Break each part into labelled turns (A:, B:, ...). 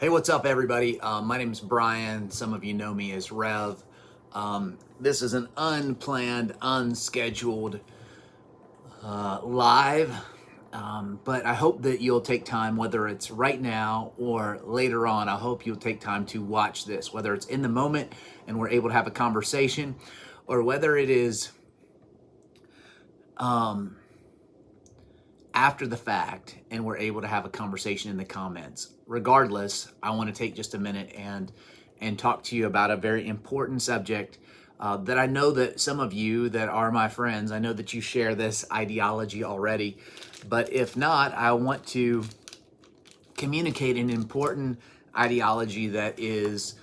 A: Hey, what's up, everybody? My name is Brian. Some of you know me as Rev. This is an unplanned, unscheduled live, but I hope that you'll take time, whether it's right now or later on. I hope you'll take time to watch this, whether it's in the moment and we're able to have a conversation, or whether it is after the fact and we're able to have a conversation in the comments. Regardless, I want to take just a minute and talk to you about a very important subject that I know that some of you that are my friends, I know that you share this ideology already, but if not, I want to communicate an important ideology that is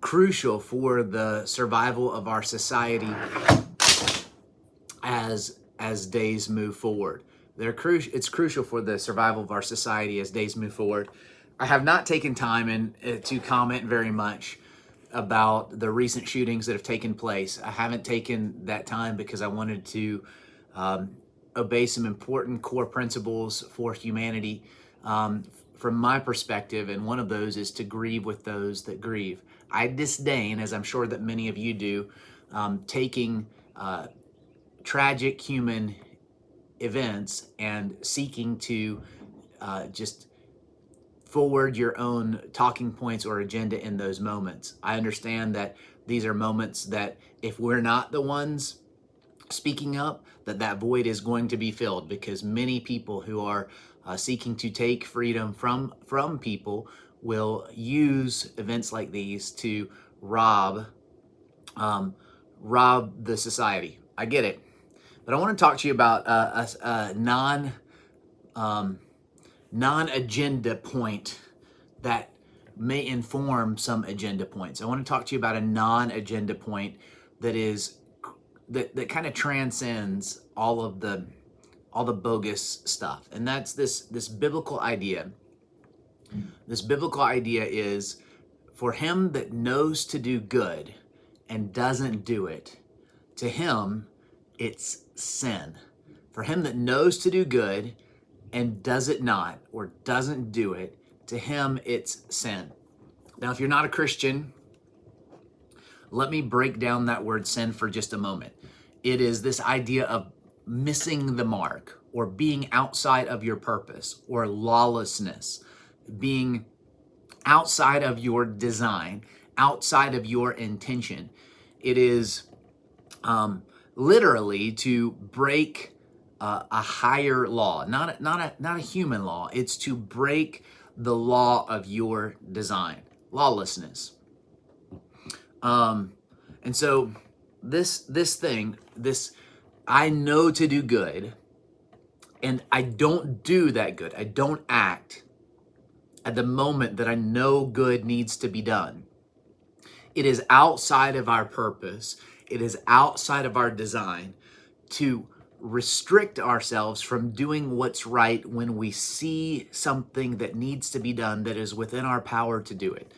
A: crucial for the survival of our society as days move forward. It's crucial for the survival of our society as days move forward. I have not taken time to comment very much about the recent shootings that have taken place. I haven't taken that time because I wanted to obey some important core principles for humanity from my perspective, and one of those is to grieve with those that grieve. I disdain, as I'm sure that many of you do, taking tragic human events and seeking to just forward your own talking points or agenda in those moments. I understand that these are moments that if we're not the ones speaking up, that void is going to be filled, because many people who are seeking to take freedom from people will use events like these to rob the society. I get it. But I want to talk to you about a non-agenda point that may inform some agenda points. I want to talk to you about a non-agenda point that kind of transcends all the bogus stuff, and that's this biblical idea. This biblical idea is, for him that knows to do good and doesn't do it, to him it's sin. For him that knows to do good and does it not, or doesn't do it, to him it's sin. Now, if you're not a Christian, let me break down that word sin for just a moment. It is this idea of missing the mark, or being outside of your purpose, or lawlessness, being outside of your design, outside of your intention. It is literally to break a higher law, not a human law. It's to break the law of your design, lawlessness. And so this I know to do good, and I don't do that good. I don't act at the moment that I know good needs to be done. It is outside of our purpose. It is outside of our design to restrict ourselves from doing what's right when we see something that needs to be done that is within our power to do it.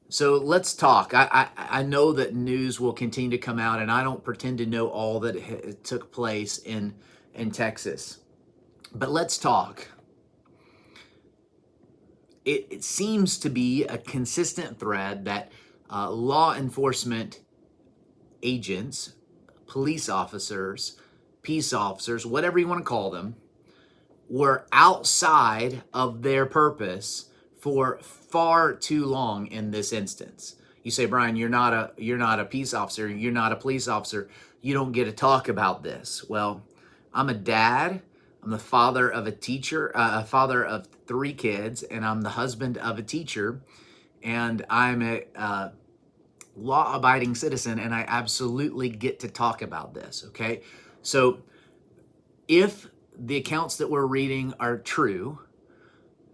A: So let's talk. I know that news will continue to come out, and I don't pretend to know all that took place in Texas. But let's talk. It seems to be a consistent thread that law enforcement agents, police officers, peace officers, whatever you want to call them, were outside of their purpose for far too long in this instance. You say, Brian, you're not a peace officer, you're not a police officer, you don't get to talk about this. Well, I'm a dad, I'm the father of a teacher, a father of 3 kids, and I'm the husband of a teacher, and I'm a law-abiding citizen, and I absolutely get to talk about this, okay? So if the accounts that we're reading are true,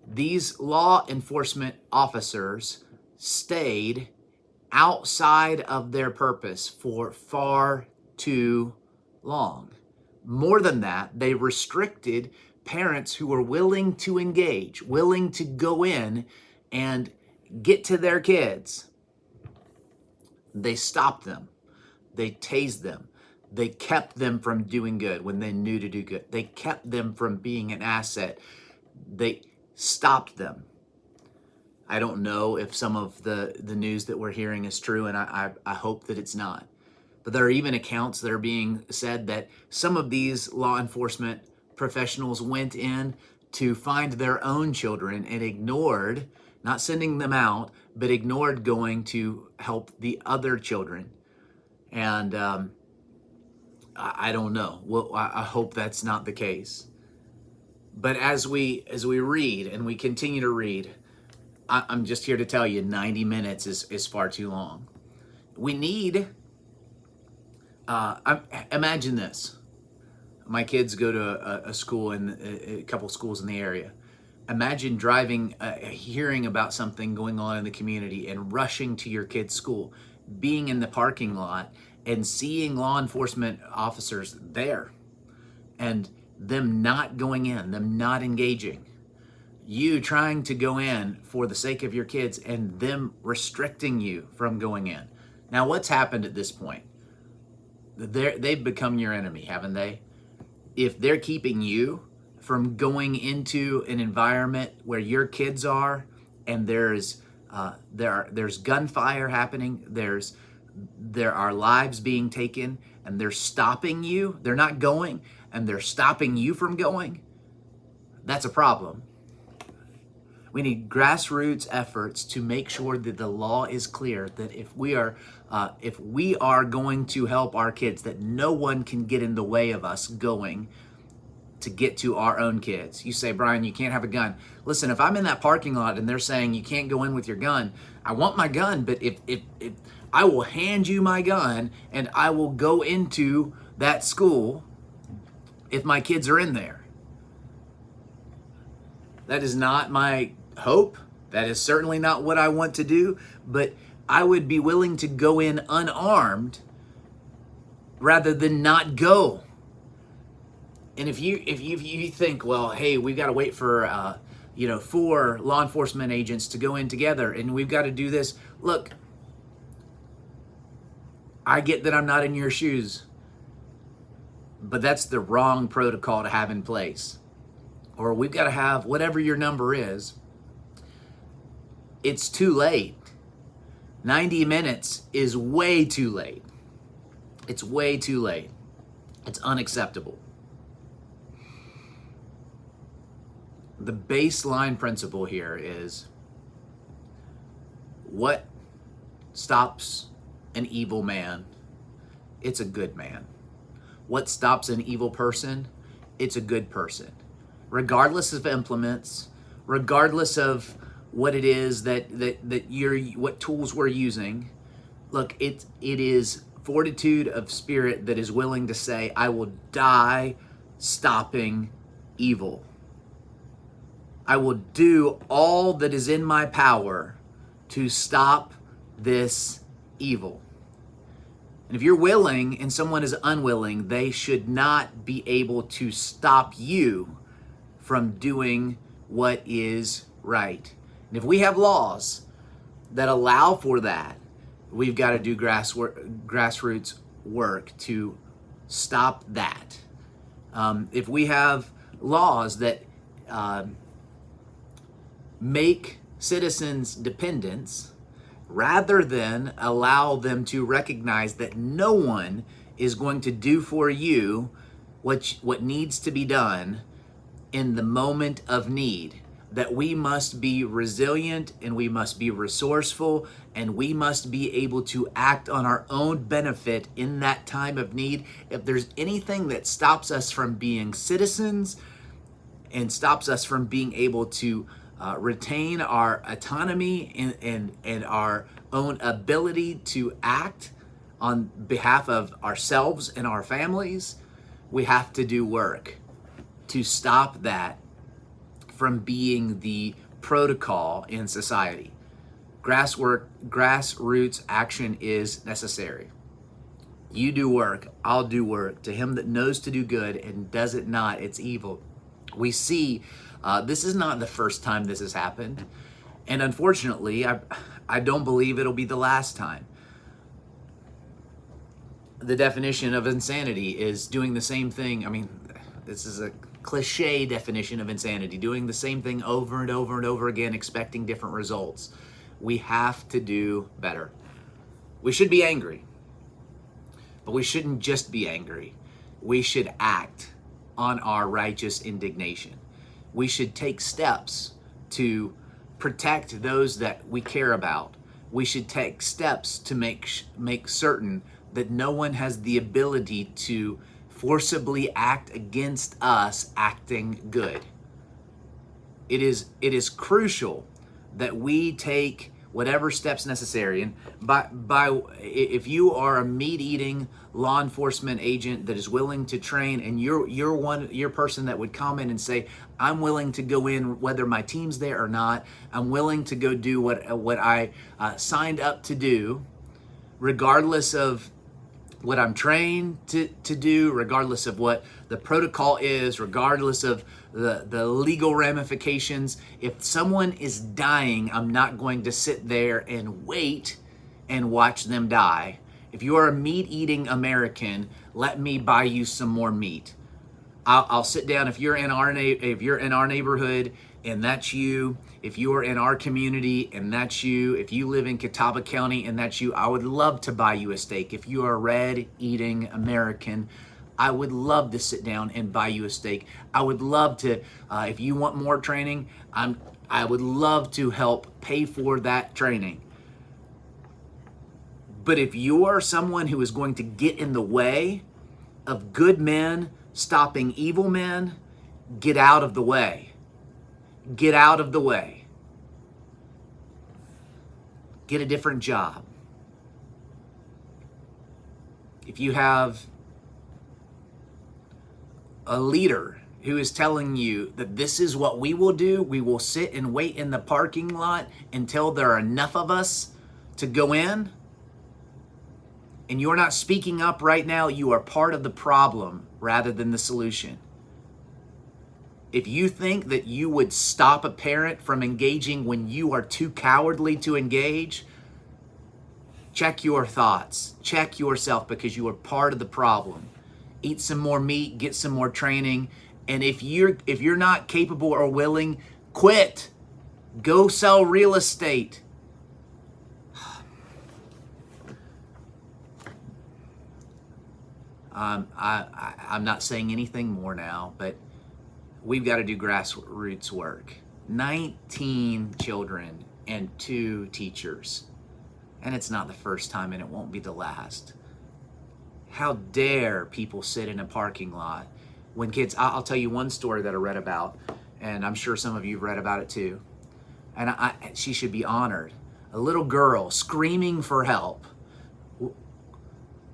A: these law enforcement officers stayed outside of their purpose for far too long. More than that, they restricted parents who were willing to engage, willing to go in and get to their kids. They stopped them. They tased them. They kept them from doing good when they knew to do good. They kept them from being an asset. They stopped them. I don't know if some of the news that we're hearing is true, and I hope that it's not. But there are even accounts that are being said that some of these law enforcement professionals went in to find their own children and ignored, not sending them out, but ignored going to help the other children. And I don't know. Well, I hope that's not the case. But as we read and we continue to read, I'm just here to tell you 90 minutes is far too long. We need, imagine this. My kids go to a school a couple schools in the area. Imagine driving, hearing about something going on in the community and rushing to your kid's school, being in the parking lot and seeing law enforcement officers there and them not going in, them not engaging. You trying to go in for the sake of your kids and them restricting you from going in. Now, what's happened at this point? They've become your enemy, haven't they? If they're keeping you from going into an environment where your kids are, and there's gunfire happening, there are lives being taken, and they're stopping you, they're not going, and they're stopping you from going, that's a problem. We need grassroots efforts to make sure that the law is clear, that if we are going to help our kids, that no one can get in the way of us going to get to our own kids. You say, Brian, you can't have a gun. Listen, if I'm in that parking lot and they're saying you can't go in with your gun, I want my gun, but if I will hand you my gun and I will go into that school if my kids are in there. That is not my hope. That is certainly not what I want to do, but I would be willing to go in unarmed rather than not go. And if you think, well, hey, we've got to wait for 4 law enforcement agents to go in together and we've got to do this. Look, I get that I'm not in your shoes, but that's the wrong protocol to have in place. Or we've got to have whatever your number is. It's too late. 90 minutes is way too late. It's way too late. It's unacceptable. The baseline principle here is what stops an evil man? It's a good man. What stops an evil person? It's a good person. Regardless of implements, regardless of what it is what tools we're using, look, it is fortitude of spirit that is willing to say, I will die stopping evil. I will do all that is in my power to stop this evil. And if you're willing and someone is unwilling, they should not be able to stop you from doing what is right. And if we have laws that allow for that, we've got to do grassroots work to stop that. If we have laws that make citizens dependents rather than allow them to recognize that no one is going to do for you what needs to be done in the moment of need, that we must be resilient and we must be resourceful and we must be able to act on our own benefit in that time of need. If there's anything that stops us from being citizens and stops us from being able to retain our autonomy and our own ability to act on behalf of ourselves and our families, we have to do work to stop that from being the protocol in society. Grassroots action is necessary. You do work, I'll do work. To him that knows to do good and does it not, it's evil. We see this is not the first time this has happened. And unfortunately, I don't believe it'll be the last time. The definition of insanity is doing the same thing. I mean, this is cliche definition of insanity, doing the same thing over and over and over again, expecting different results. We have to do better. We should be angry, but we shouldn't just be angry. We should act on our righteous indignation. We should take steps to protect those that we care about. We should take steps to make certain that no one has the ability to forcibly act against us acting good. It is crucial that we take whatever steps necessary. And if you are a meat-eating law enforcement agent that is willing to train, and you're person that would come in and say, I'm willing to go in whether my team's there or not. I'm willing to go do what I signed up to do, regardless of what I'm trained to do, regardless of what the protocol is, regardless of the legal ramifications. If someone is dying, I'm not going to sit there and wait and watch them die. If you are a meat-eating American, let me buy you some more meat. I'll sit down. If you're in our neighborhood and that's you, if you are in our community and that's you, if you live in Catawba County and that's you, I would love to buy you a steak. If you are a red-eating American, I would love to sit down and buy you a steak. I would love to, if you want more training, I would love to help pay for that training. But if you are someone who is going to get in the way of good men stopping evil men, get out of the way. Get out of the way. Get a different job. If you have a leader who is telling you that this is what we will do, we will sit and wait in the parking lot until there are enough of us to go in, and you're not speaking up right now, you are part of the problem rather than the solution. If you think that you would stop a parent from engaging when you are too cowardly to engage, check your thoughts, check yourself, because you are part of the problem. Eat some more meat, get some more training, and if you're not capable or willing, quit. Go sell real estate. I'm not saying anything more now, but we've got to do grassroots work. 19 children and 2 teachers. And it's not the first time, and it won't be the last. How dare people sit in a parking lot when kids... I'll tell you one story that I read about, and I'm sure some of you have read about it too. And she should be honored. A little girl screaming for help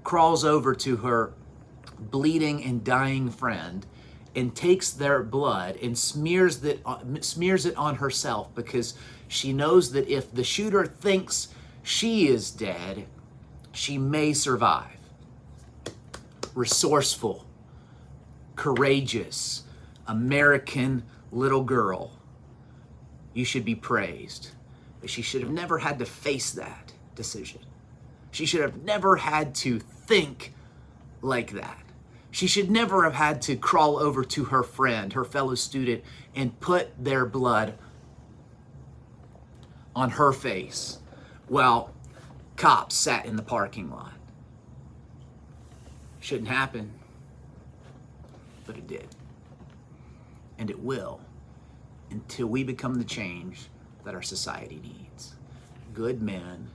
A: crawls over to her bleeding and dying friend and takes their blood and smears it on herself, because she knows that if the shooter thinks she is dead, she may survive. Resourceful, courageous, American little girl. You should be praised. But she should have never had to face that decision. She should have never had to think like that. She should never have had to crawl over to her friend, her fellow student, and put their blood on her face while cops sat in the parking lot. Shouldn't happen, but it did. And it will, until we become the change that our society needs. Good men,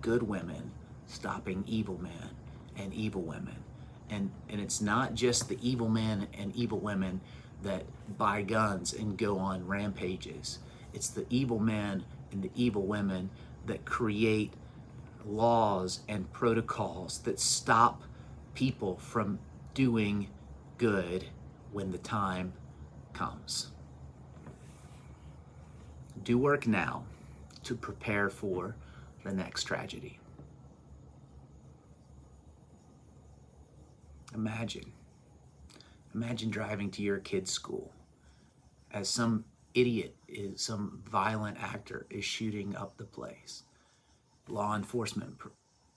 A: good women, stopping evil men and evil women. And it's not just the evil men and evil women that buy guns and go on rampages. It's the evil men and the evil women that create laws and protocols that stop people from doing good when the time comes. Do work now to prepare for the next tragedy. Imagine driving to your kid's school as some idiot, some violent actor is shooting up the place. Law enforcement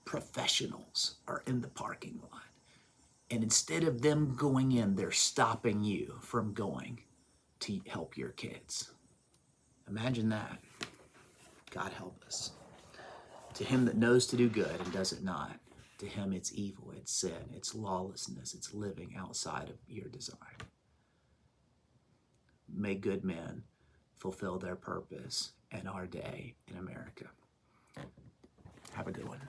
A: professionals are in the parking lot. And instead of them going in, they're stopping you from going to help your kids. Imagine that. God help us. To him that knows to do good and does it not, to him it's evil, it's sin, it's lawlessness, it's living outside of your design. May good men fulfill their purpose in our day in America. Have a good one.